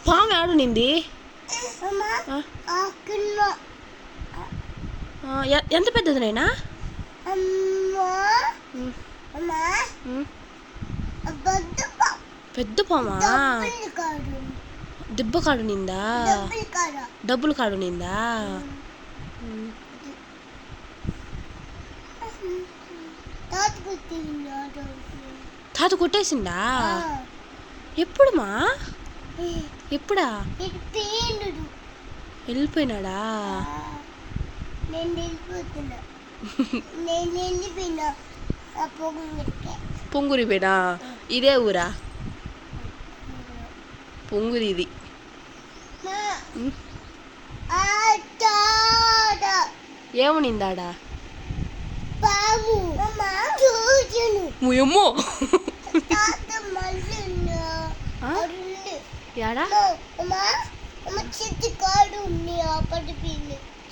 పాము ఆడునింది. ఎంత పెద్దది నైనా? పెద్ద పామా? దిబ్బ కాడు నిందా? డబ్బులు కాడు నిందా? తాత కొట్టేసిందా? ఎప్పుడుమా? ఎప్పుడా? వెళ్ళిపోయినాడా? పొంగురి పోయినా? ఇదే ఊరా? పొంగురి ఇది. ఏమునిందాడా? ముయమ్మో యాడా?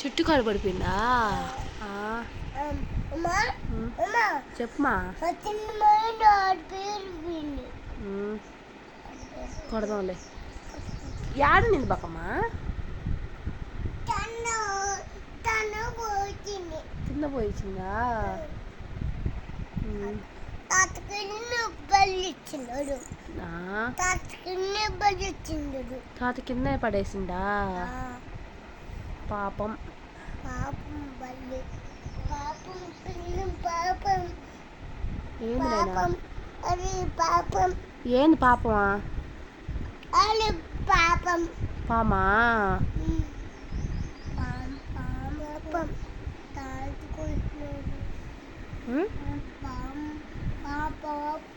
చెట్టు కాడు పడిపోయిందా? చెప్పమా. కొడదాంలే. యాడ నింది బాకమ్మా? కింద పోయిచ్చిందా? తాత కింద పడేసిందా? పాపం. ఏంది నాయనా? ఏంది పాపమా? పామా?